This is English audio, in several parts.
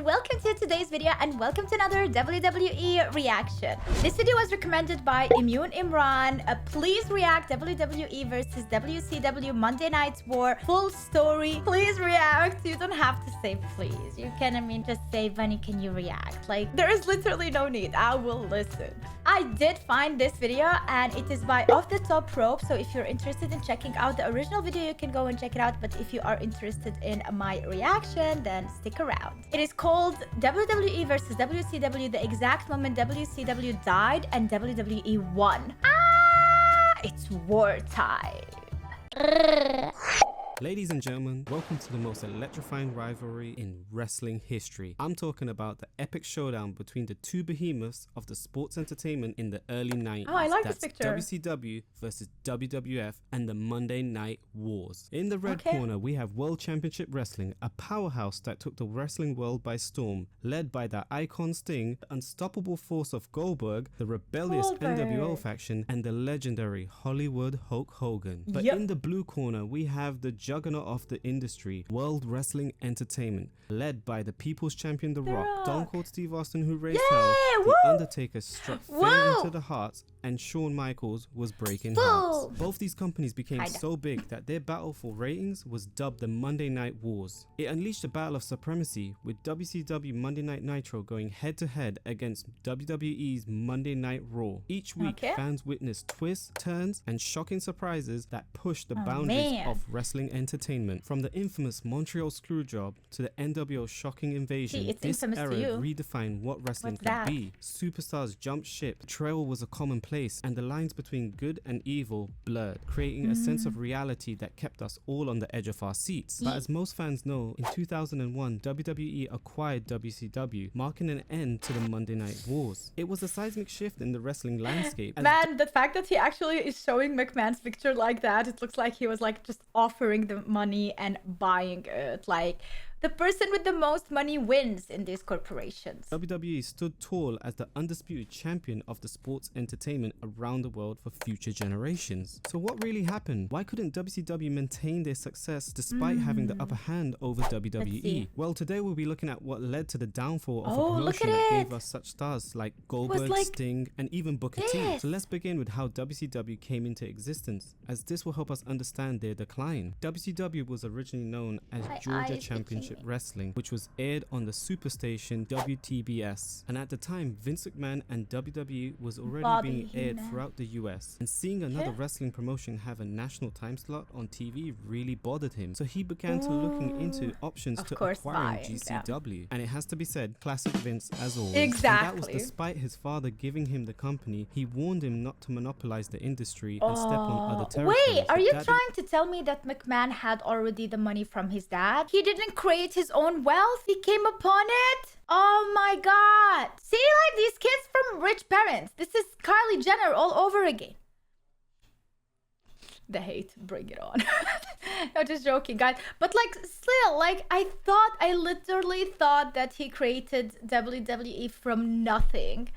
welcome to today's video and welcome to another WWE reaction. This video was recommended by Immune Imran. Please react WWE versus WCW Monday Night's War. Full story. Please react. You don't have to say please. You can, just say, Bunny, can you react? Like, there is literally no need. I will listen. I did find this video and it is by Off the Top Rope. So if you're interested in checking out the original video, you can go and check it out. But if you are interested in my reaction, then stick around. It is called WWE versus WCW, the exact moment WCW died and WWE won. It's wartime. Ladies and gentlemen, welcome to the most electrifying rivalry in wrestling history. I'm talking about the epic showdown between the two behemoths of the sports entertainment in the early 90s. Oh, I like That's this picture. WCW versus WWF and the Monday Night Wars. In the red corner, we have World Championship Wrestling, a powerhouse that took the wrestling world by storm, led by the icon Sting, the unstoppable force of Goldberg, the rebellious NWO faction, and the legendary Hollywood Hulk Hogan. But in the blue corner, we have the juggernaut of the industry, World Wrestling Entertainment, led by the People's Champion The Rock, Stone Cold Steve Austin, who raised hell, The Undertaker struck fear into the hearts, and Shawn Michaels was breaking hearts. Both these companies became so big that their battle for ratings was dubbed the Monday Night Wars. It unleashed a battle of supremacy, with WCW Monday Night Nitro going head to head against WWE's Monday Night Raw. Each week, fans witnessed twists, turns, and shocking surprises that pushed the boundaries of wrestling entertainment. From the infamous Montreal Screwjob to the NWO shocking invasion, this era redefined what wrestling could be. Superstars jumped ship, betrayal was a commonplace, and the lines between good and evil blurred, creating a sense of reality that kept us all on the edge of our seats. But as most fans know, in 2001, WWE acquired WCW, marking an end to the Monday Night Wars. It was a seismic shift in the wrestling landscape. Man, the fact that he actually is showing McMahon's picture like that, it looks like he was like just offering the money and buying it. Like, the person with the most money wins in these corporations. WWE stood tall as the undisputed champion of the sports entertainment around the world for future generations. So what really happened? Why couldn't WCW maintain their success despite having the upper hand over WWE? Well, today we'll be looking at what led to the downfall of a promotion that gave us such stars like Goldberg, Sting, and even Booker T. So let's begin with how WCW came into existence, as this will help us understand their decline. WCW was originally known as Georgia Championship Wrestling, which was aired on the superstation WTBS, and at the time Vince McMahon and WWE was already being aired throughout the US, and seeing another wrestling promotion have a national time slot on TV really bothered him, so he began to looking into options to acquiring GCW. And it has to be said, classic Vince as always. And that was despite his father giving him the company. He warned him not to monopolize the industry and step on other territories. Wait, are you trying to tell me that McMahon had already the money from his dad? He didn't create his own wealth? He came upon it? Oh my god. See, like, these kids from rich parents. This is Kylie Jenner all over again. The hate, bring it on. I'm just joking, guys. But like, still, like, I literally thought that he created WWE from nothing.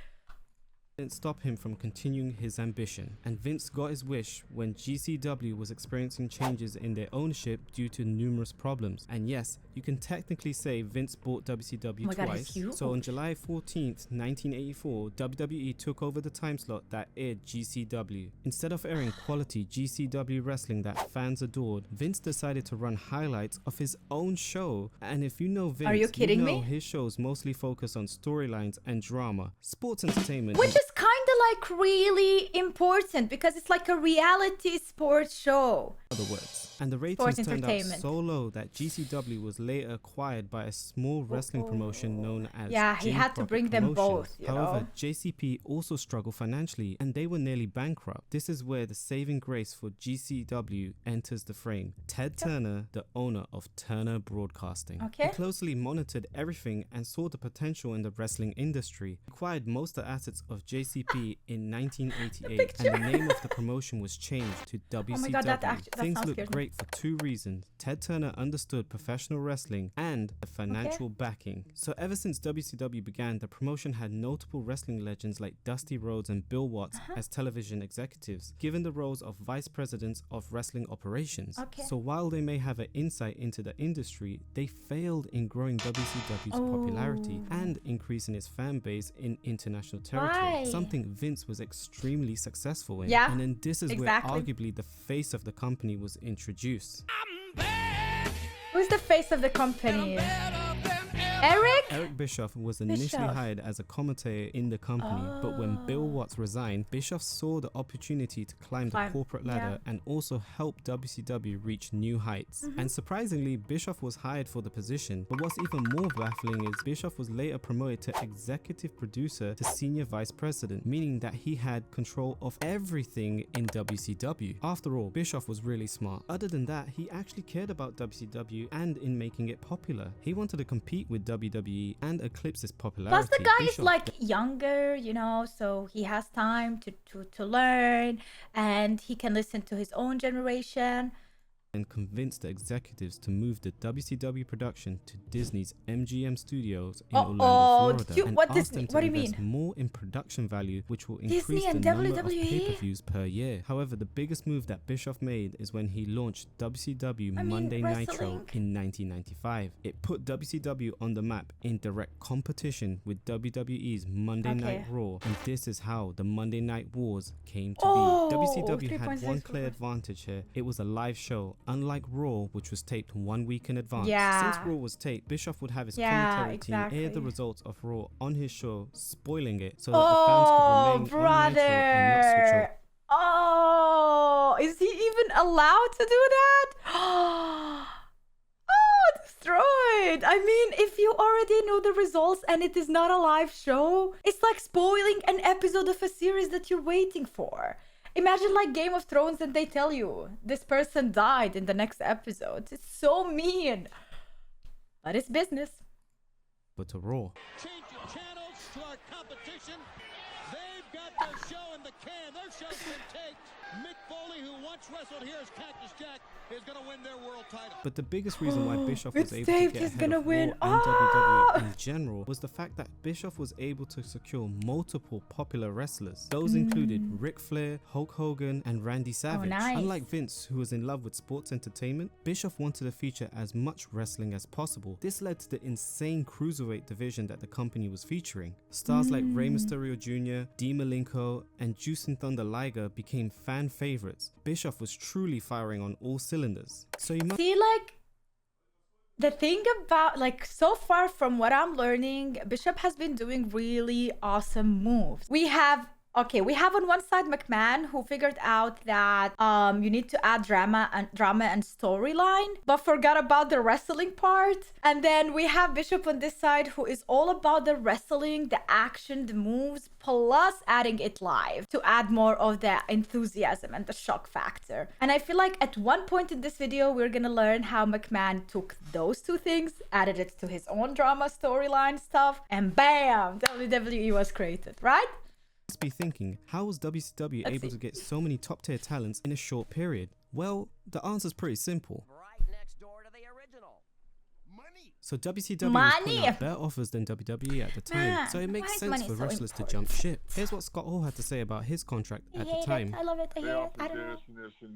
Didn't stop him from continuing his ambition, and Vince got his wish when GCW was experiencing changes in their ownership due to numerous problems. And yes, you can technically say Vince bought WCW twice. So on July 14th, 1984, WWE took over the time slot that aired GCW. Instead of airing quality GCW wrestling that fans adored, Vince decided to run highlights of his own show. And if you know Vince, you know his shows mostly focus on storylines and drama, sports entertainment, which is kind of like really important because it's like a reality sports show. In other words. And the ratings turned out so low that GCW was later acquired by a small wrestling promotion known as he had to bring them both. However, JCP also struggled financially and they were nearly bankrupt. This is where the saving grace for GCW enters the frame. Ted Turner, the owner of Turner Broadcasting. He closely monitored everything and saw the potential in the wrestling industry. He acquired most of the assets of JCP in 1988, and the name of the promotion was changed to WCW. Oh my God, that Things sounds looked weird. great for two reasons. Ted Turner understood professional wrestling and the financial backing. So ever since WCW began, the promotion had notable wrestling legends like Dusty Rhodes and Bill Watts as television executives, given the roles of vice presidents of wrestling operations. So while they may have an insight into the industry, they failed in growing WCW's popularity and increasing its fan base in international territory, something Vince was extremely successful in. And then this is where arguably the face of the company was introduced. Who's the face of the company? Eric? Eric Bischoff was initially hired as a commentator in the company, but when Bill Watts resigned, Bischoff saw the opportunity to climb the corporate ladder and also help WCW reach new heights. And surprisingly, Bischoff was hired for the position, but what's even more baffling is Bischoff was later promoted to executive producer to senior vice president, meaning that he had control of everything in WCW. After all, Bischoff was really smart. Other than that, he actually cared about WCW and in making it popular. He wanted to compete with WWE and eclipse its popularity. Plus the guy is like younger, you know, so he has time to learn, and he can listen to his own generation. And convinced the executives to move the WCW production to Disney's MGM studios in Orlando, Florida, and asked them to invest more in production value, which will increase the number of pay-per-views per year. However, the biggest move that Bischoff made is when he launched WCW Monday Nitro in 1995. It put WCW on the map in direct competition with WWE's Monday Night Raw, and this is how the Monday Night Wars came to be. WCW had one clear advantage here. It was a live show, unlike Raw, which was taped 1 week in advance. Since Raw was taped, Bischoff would have his commentary team air the results of Raw on his show, spoiling it so that the fans could remain on Nitro and not switch over. Oh, is he even allowed to do that? Oh, destroyed. I mean, if you already know the results and it is not a live show, it's like spoiling an episode of a series that you're waiting for. Imagine like Game of Thrones and they tell you this person died in the next episode. It's so mean. But it's business. But to Raw. Change your channels to our competition. They've got their show in the can. Their show's been taped. Mick Foley, who once wrestled here as Cactus Jack, is going to win their world title. But the biggest reason why Bischoff was able to get ahead gonna of win. Raw and WWE in general was the fact that Bischoff was able to secure multiple popular wrestlers. Those included Ric Flair, Hulk Hogan, and Randy Savage. Unlike Vince, who was in love with sports entertainment, Bischoff wanted to feature as much wrestling as possible. This led to the insane cruiserweight division that the company was featuring. Stars like Rey Mysterio Jr., Dean Malenko, and Jushin Thunder Liger became fan favorites. Bischoff was truly firing on all cylinders. So you must see, like, the thing about, like, so far from what I'm learning, Bishop has been doing really awesome moves. We have on one side McMahon, who figured out that you need to add drama and storyline, but forgot about the wrestling part. And then we have Bishop on this side, who is all about the wrestling, the action, the moves, plus adding it live to add more of the enthusiasm and the shock factor. And I feel like at one point in this video, we're gonna learn how McMahon took those two things, added it to his own drama storyline stuff, and bam, WWE was created, right? Must be thinking, how was WCW able to get so many top tier talents in a short period? Well, the answer's pretty simple. Right next door to the original. Money. So WCW was putting out better offers than WWE at the time, so it makes sense for wrestlers to jump ship. Here's what Scott Hall had to say about his contract at the time. I love it. I hear it. I don't know.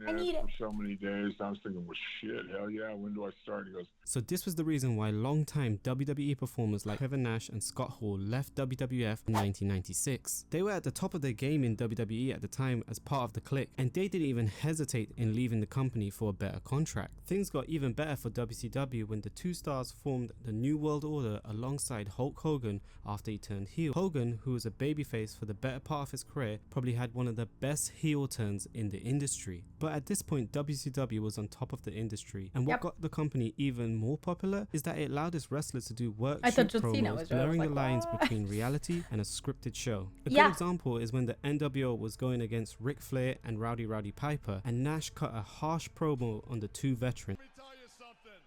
I need it. For so many days, I was thinking, well, shit, hell yeah, when do I start? He goes. So this was the reason why long-time WWE performers like Kevin Nash and Scott Hall left WWF in 1996. They were at the top of their game in WWE at the time as part of the Clique, and they didn't even hesitate in leaving the company for a better contract. Things got even better for WCW when the two stars formed the New World Order alongside Hulk Hogan after he turned heel. Hogan, who was a babyface for the better part of his career, probably had one of the best heel turns in the industry. But at this point, WCW was on top of the industry, and what got the company even more popular is that it allowed its wrestlers to do work shoot promos, blurring the lines between reality and a scripted show. A good example is when the NWO was going against Ric Flair and Rowdy Piper, and Nash cut a harsh promo on the two veterans. Let me tell you something.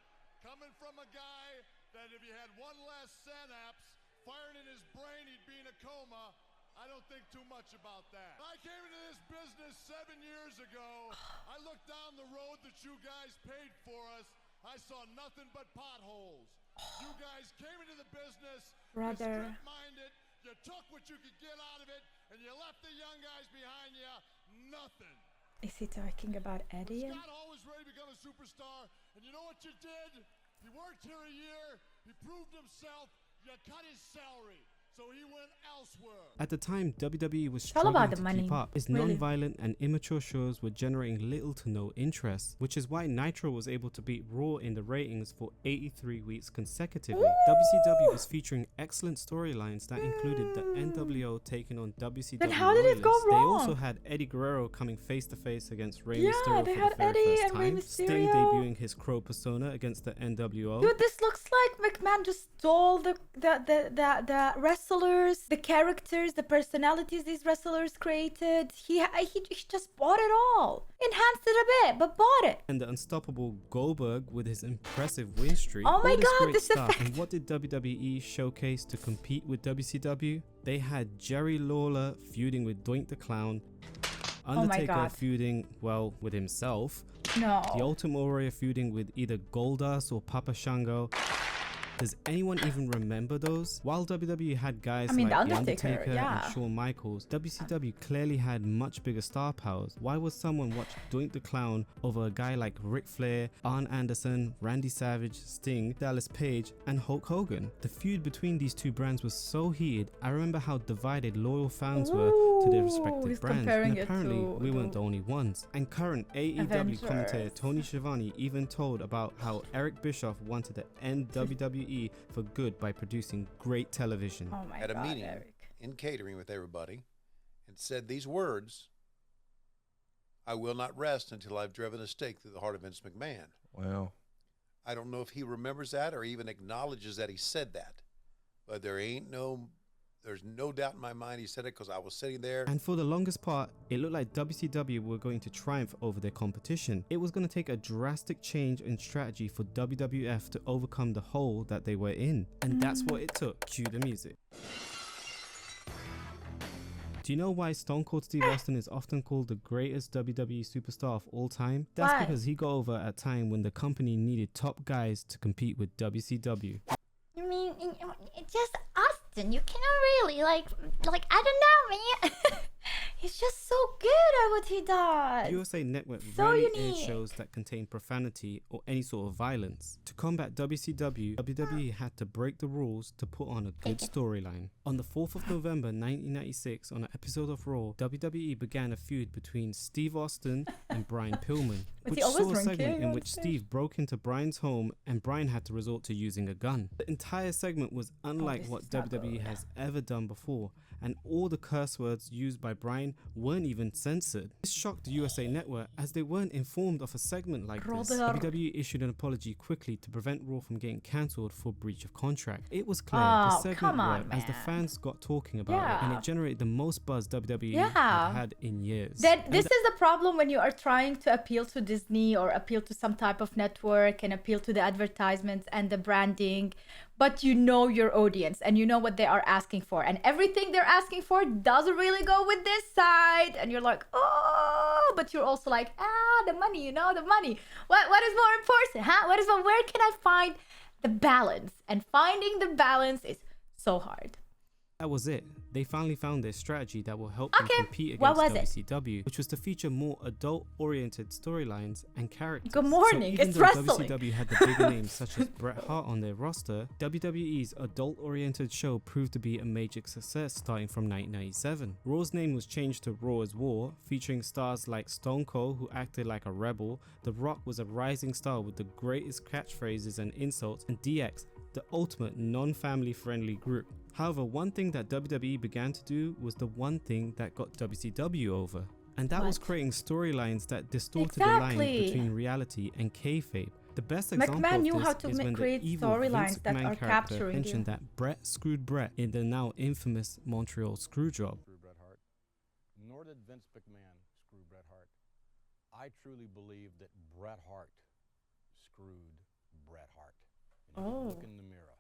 Coming from a guy that if he had one less synapse firing in his brain, he'd be in a coma. I don't think too much about that. I came into this business 7 years ago. I looked down the road that you guys paid for us. I saw nothing but potholes. You guys came into the business, Brother. you strip-minded, you took what you could get out of it, and you left the young guys behind you, nothing. Is he talking about Eddie? Scott always ready to become a superstar, and you know what you did? He worked here a year, he proved himself, you cut his salary. So he went elsewhere. At the time, WWE was all about struggling the to money, keep up. Its really. non-violent and immature shows were generating little to no interest, which is why Nitro was able to beat Raw in the ratings for 83 weeks consecutively. WCW was featuring excellent storylines that included the NWO taking on WCW Then how did it go loyalists. They wrong? also had Eddie Guerrero coming face to face against Rey Yeah, Mysterio they for had the very Eddie first and Rey time. Sting Mysterio. debuting his Crow persona against the NWO. Dude, this looks like McMahon just stole the wrestlers, the characters, the personalities these wrestlers created. He just bought it all. Enhanced it a bit, but bought it. And the unstoppable Goldberg with his impressive win streak. Oh my All this God, great this stuff. effect. And what did WWE showcase to compete with WCW? They had Jerry Lawler feuding with Doink the Clown, Oh my Undertaker God. feuding, well, with himself, No. the Ultimate Warrior feuding with either Goldust or Papa Shango. Does anyone even remember those? While WWE had guys I mean, like The The Undertaker, Undertaker yeah. and Shawn Michaels, WCW clearly had much bigger star powers. Why would someone watch Doink the Clown over a guy like Ric Flair, Arn Anderson, Randy Savage, Sting, Dallas Page, and Hulk Hogan? The feud between these two brands was so heated. I remember how divided loyal fans were to their Ooh, respective he's brands. comparing And it apparently, to we weren't the only ones. And current AEW commentator Avengers. Tony Schiavone even told about how Eric Bischoff wanted to end WWE for good by producing great television. Oh my Had a God, meeting Eric. in catering with everybody and said these words: I will not rest until I've driven a stake through the heart of Vince McMahon. Wow. I don't know if he remembers that or even acknowledges that he said that, but there's no doubt in my mind he said it, because I was sitting there. And for the longest part, it looked like WCW were going to triumph over their competition. It was going to take a drastic change in strategy for WWF to overcome the hole that they were in. And that's what it took. Cue the music. Do you know why Stone Cold Steve Austin is often called the greatest WWE superstar of all time? That's Why? because he got over at a time when the company needed top guys to compete with WCW. I mean, it's just Austin. You cannot really like I don't know, man. He's just so good at what he does. USA Network So rarely aired unique. shows that contain profanity or any sort of violence. To combat WCW, WWE had to break the rules to put on a good storyline. On the 4th of November 1996, on an episode of Raw, WWE began a feud between Steve Austin and Brian Pillman, Was which he always saw a segment drinking in on which stage? Steve broke into Brian's home and Brian had to resort to using a gun. The entire segment was unlike this what is not WWE good. has ever done before, and all the curse words used by Brian weren't even censored. This shocked the USA Network as they weren't informed of a segment like this. Brother. WWE issued an apology quickly to prevent Raw from getting cancelled for breach of contract. It was clear Oh, the segment come on, worked as the man. fans got talking about it, and Yeah. it generated the most buzz WWE Yeah. had in years. Then And this is the problem when you are trying to appeal to Disney or appeal to some type of network and appeal to the advertisements and the branding, but you know your audience and you know what they are asking for, and everything they're asking for doesn't really go with this side, and you're like, oh, but you're also like, the money, the money. What is more important, huh? Where can I find the balance? And finding the balance is so hard. that was it. They finally found their strategy that will help them Okay, compete what against was it? WCW, which was to feature more adult-oriented storylines and characters. Good morning, So even it's though wrestling. WCW had the bigger names such as Bret Hart on their roster, WWE's adult-oriented show proved to be a major success starting from 1997. Raw's name was changed to Raw is War, featuring stars like Stone Cold, who acted like a rebel. The Rock was a rising star with the greatest catchphrases and insults, and DX, the ultimate non-family friendly group. However, one thing that WWE began to do was the one thing that got WCW over, and that was What? creating storylines that distorted Exactly. the line between reality and kayfabe. The best example McMahon of knew this how to is when the create evil storylines Vince that McMahon are character capturing mentioned you. that Brett screwed Brett in the now infamous Montreal Screwjob. Screw Bret Hart, nor did Vince McMahon screw Bret Hart. I truly believe that Bret Hart screwed Bret Hart. And you can Oh. look in the mirror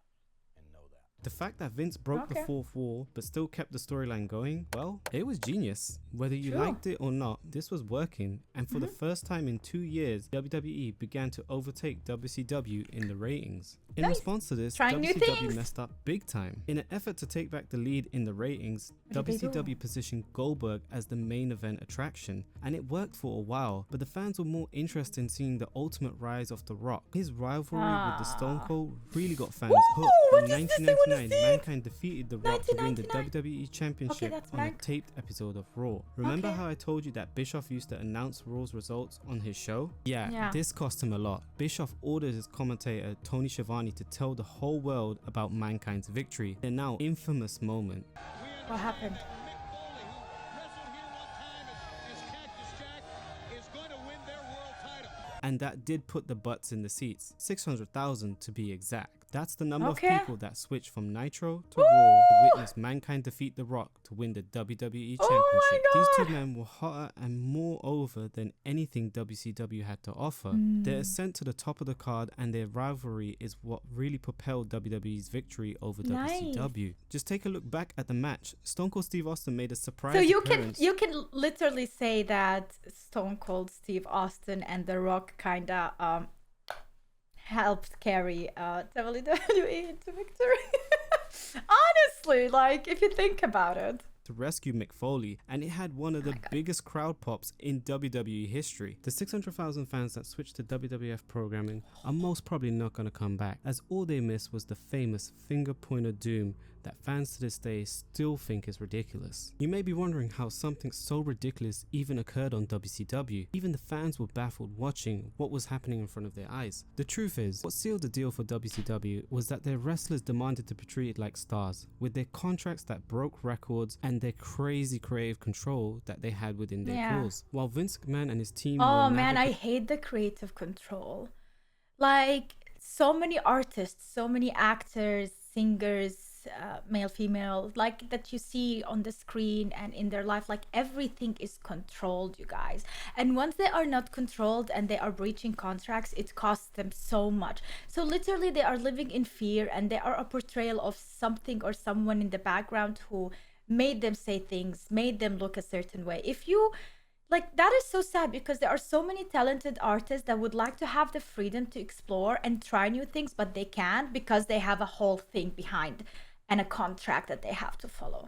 and know that. The fact that Vince broke the fourth wall but still kept the storyline going, well, it was genius. Whether you liked it or not, this was working, and for the first time in 2 years, WWE began to overtake WCW in the ratings. In response to this, WCW messed up big time. In an effort to take back the lead in the ratings, WCW positioned Goldberg as the main event attraction, and it worked for a while, but the fans were more interested in seeing the ultimate rise of The Rock. His rivalry with the Stone Cold really got fans hooked. In 1999, Mankind defeated The Rock to win the WWE Championship on a taped episode of Raw. Remember how I told you that Bischoff used to announce Raw's results on his show? Yeah, this cost him a lot. Bischoff ordered his commentator Tony Schiavone to tell the whole world about Mankind's victory, a now infamous moment. What happened? And that did put the butts in the seats, 600,000 to be exact. That's the number of people that switched from Nitro to Raw to witness Mankind defeat The Rock to win the WWE Championship. These two men were hotter and more over than anything WCW had to offer. Their ascent to the top of the card and their rivalry is what really propelled WWE's victory over WCW. Just take a look back at the match. Stone Cold Steve Austin made a surprise appearance. So you can literally say that Stone Cold Steve Austin and The Rock kinda helped carry WWE into victory. Honestly, like, if you think about it. To rescue Mick Foley, and it had one of the biggest crowd pops in WWE history. The 600,000 fans that switched to WWF programming are most probably not going to come back, as all they missed was the famous finger pointer doom that fans to this day still think is ridiculous. You may be wondering how something so ridiculous even occurred on WCW. Even the fans were baffled watching what was happening in front of their eyes. The truth is, what sealed the deal for WCW was that their wrestlers demanded to be treated like stars, with their contracts that broke records and their crazy creative control that they had within their claws. While Vince McMahon and his team I hate the creative control. Like, so many artists, so many actors, singers, male, female, like that you see on the screen and in their life, like everything is controlled, you guys. And once they are not controlled and they are breaching contracts, it costs them so much. So literally they are living in fear, and they are a portrayal of something or someone in the background who made them say things, made them look a certain way. If you like, that is so sad, because there are so many talented artists that would like to have the freedom to explore and try new things, but they can't because they have a whole thing behind and a contract that they have to follow.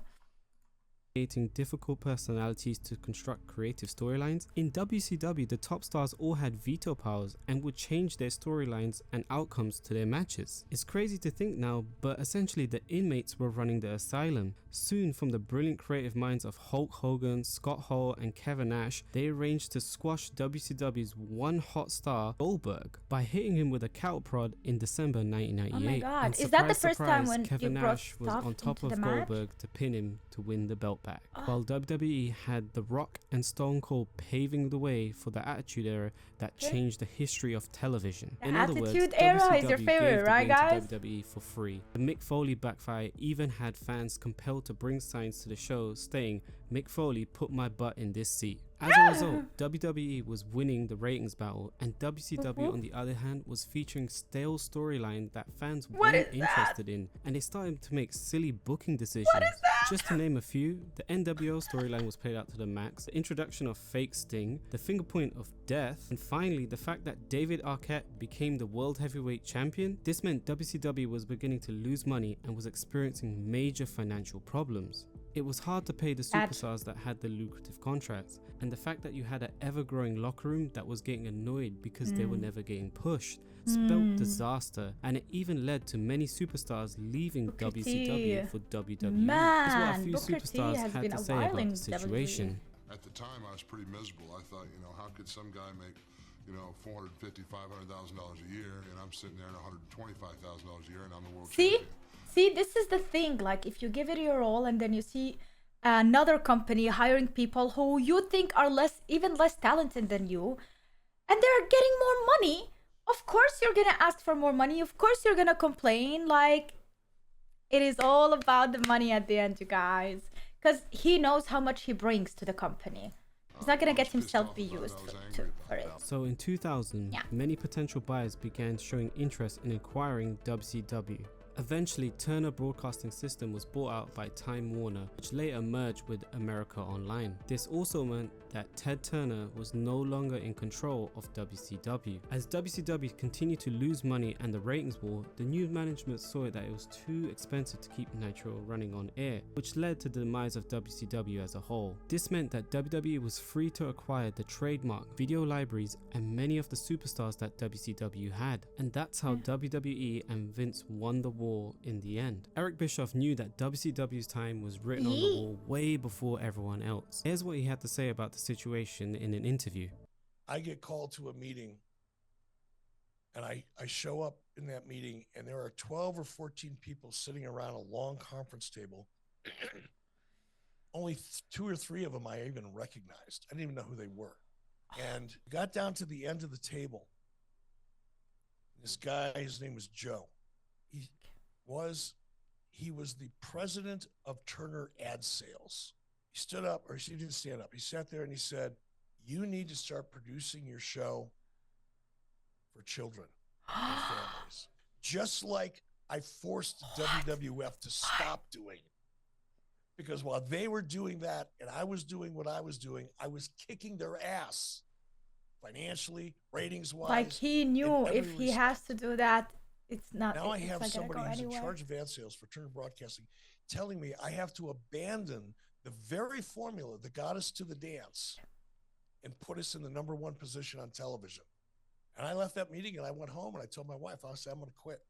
Creating difficult personalities to construct creative storylines. In WCW, the top stars all had veto powers and would change their storylines and outcomes to their matches. It's crazy to think now, but essentially the inmates were running the asylum. Soon, from the brilliant creative minds of Hulk Hogan, Scott Hall, and Kevin Nash, they arranged to squash WCW's one hot star, Goldberg, by hitting him with a cattle prod in December 1998. Oh my god, and is that the first time when Kevin you brought Nash was stuff on top into of the match? Goldberg to pin him to win the belt back, while WWE had The Rock and Stone Cold paving the way for the Attitude Era that changed the history of television. The In other words, Attitude Era WCW is your favorite, gave the right, win to guys? WWE for free. The Mick Foley backfire even had fans compelled to bring signs to the show stating, "Mick Foley put my butt in this seat." As a result, WWE was winning the ratings battle, and WCW on the other hand was featuring stale storyline that fans weren't interested in, and they started to make silly booking decisions. Just to name a few, the NWO storyline was played out to the max, the introduction of fake Sting, the finger point of death, and finally the fact that David Arquette became the World Heavyweight Champion. This meant WCW was beginning to lose money and was experiencing major financial problems. It was hard to pay the superstars that had the lucrative contracts, and the fact that you had an ever-growing locker room that was getting annoyed because they were never getting pushed spelled disaster, and it even led to many superstars leaving WCW for WWE. This is what a few superstars had to say about the situation. At the time, I was pretty miserable. I thought, how could some guy make, $450,000, $500,000 a year, and I'm sitting there at $125,000 a year, and I'm the world champion. See, this is the thing. Like, if you give it your all, and then you see another company hiring people who you think are even less talented than you, and they're getting more money, of course you're gonna ask for more money. Of course you're gonna complain. Like, it is all about the money at the end, you guys, because he knows how much he brings to the company. He's not gonna get himself be used for it. So in 2000, many potential buyers began showing interest in acquiring WCW. Eventually, Turner Broadcasting System was bought out by Time Warner, which later merged with America Online. This also meant that Ted Turner was no longer in control of WCW. As WCW continued to lose money and the ratings war, the new management saw that it was too expensive to keep Nitro running on air, which led to the demise of WCW as a whole. This meant that WWE was free to acquire the trademark, video libraries, and many of the superstars that WCW had. And that's how WWE and Vince won the war in the end. Eric Bischoff knew that WCW's time was written on the wall way before everyone else. Here's what he had to say about the situation in an interview. I get called to a meeting and I show up in that meeting and there are 12 or 14 people sitting around a long conference table. Only 2 or 3 of them I even recognized. I didn't even know who they were. And got down to the end of the table. This guy, his name was Joe. He was the president of Turner Ad Sales. He stood up, or he didn't stand up. He sat there and he said, "You need to start producing your show for children and families." Just like I forced WWF to stop doing it. Because while they were doing that and I was doing what I was doing, I was kicking their ass financially, ratings-wise. Like he knew if he has to do that, it's not. Now I have not somebody go who's in anywhere. charge of ad sales for Turner Broadcasting telling me I have to abandon the very formula that got us to the dance and put us in the #1 position on television. And I left that meeting and I went home and I told my wife, I said, I'm going to quit.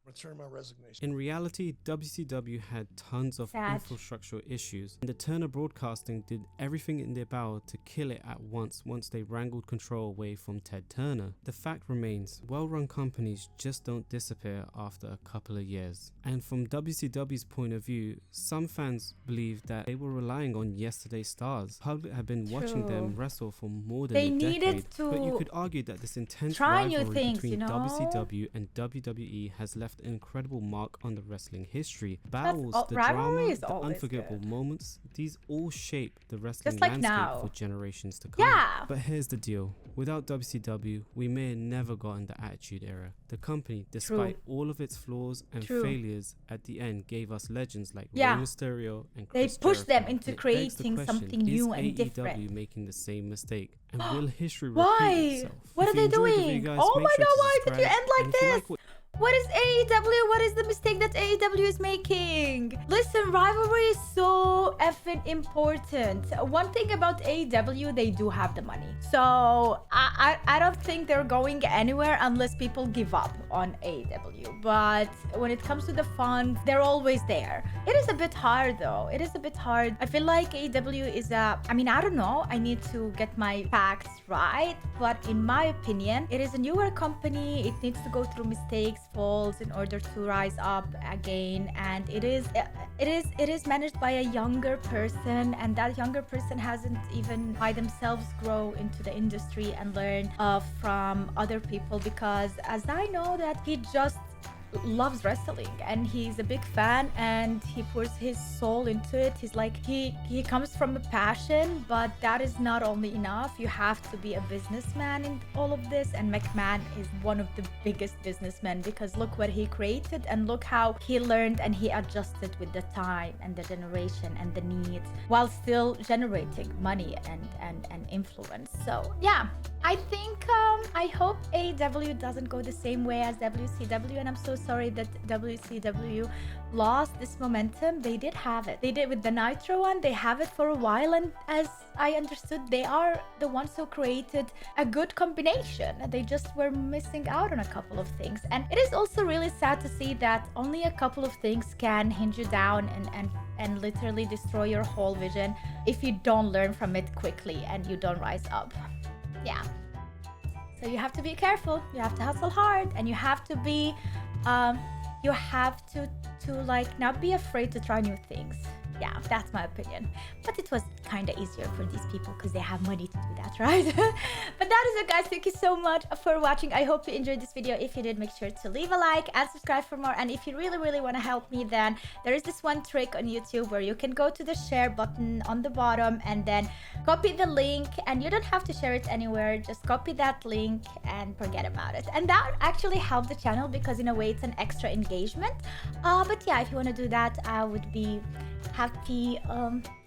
Return my resignation. In reality, WCW had tons of infrastructural issues, and the Turner Broadcasting did everything in their power to kill it at once they wrangled control away from Ted Turner. The fact remains, well-run companies just don't disappear after a couple of years. And from WCW's point of view, some fans believe that they were relying on yesterday's stars. The public had been watching them wrestle for more than a decade, but you could argue that this intense rivalry between WCW and WWE has left an incredible mark on the wrestling history. Battles, the drama, the unforgettable moments, these all shape the wrestling landscape for generations to come. But here's the deal. Without WCW, we may have never gotten the Attitude Era. The company, despite all of its flaws and failures, at the end gave us legends like Rey Mysterio and Chris They pushed them Jericho. into creating something new and different. Is AEW making the same mistake? And will history repeat itself? What are they doing? Oh my god, why did you end like this? What is AEW? What is the mistake that AEW is making? Listen, rivalry is so effing important. One thing about AEW, they do have the money. So I don't think they're going anywhere unless people give up on AEW. But when it comes to the funds, they're always there. It is a bit hard though. It is a bit hard. I feel like AEW is I don't know. I need to get my facts right. But in my opinion, it is a newer company. It needs to go through mistakes, falls in order to rise up again, and it is managed by a younger person, and that younger person hasn't even by themselves grow into the industry and learn from other people, because as I know that he just loves wrestling and he's a big fan and he pours his soul into it. He's like he comes from a passion, but that is not only enough. You have to be a businessman in all of this, and McMahon is one of the biggest businessmen, because look what he created and look how he learned and he adjusted with the time and the generation and the needs while still generating money and influence. So yeah, I think I hope AEW doesn't go the same way as WCW, and I'm so sorry that WCW lost this momentum. They did have it. They did with the Nitro one. They have it for a while, and as I understood, they are the ones who created a good combination. They just were missing out on a couple of things. And it is also really sad to see that only a couple of things can hinge you down and literally destroy your whole vision if you don't learn from it quickly and you don't rise up. Yeah. So you have to be careful. You have to hustle hard, and you have to be, you have to like not be afraid to try new things. yeah, that's my opinion. But it was kind of easier for these people because they have money to do that, right? But that is it, guys. Thank you so much for watching. I hope you enjoyed this video. If you did, make sure to leave a like and subscribe for more. And if you really want to help me, then there is this one trick on YouTube where you can go to the share button on the bottom and then copy the link, and you don't have to share it anywhere. Just copy that link and forget about it. And that actually helped the channel because in a way it's an extra engagement. But yeah, if you want to do that, I would be happy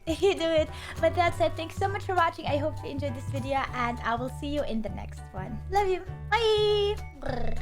if you do it. But that's it. Thanks so much for watching. I hope you enjoyed this video, and I will see you in the next one. Love you. Bye.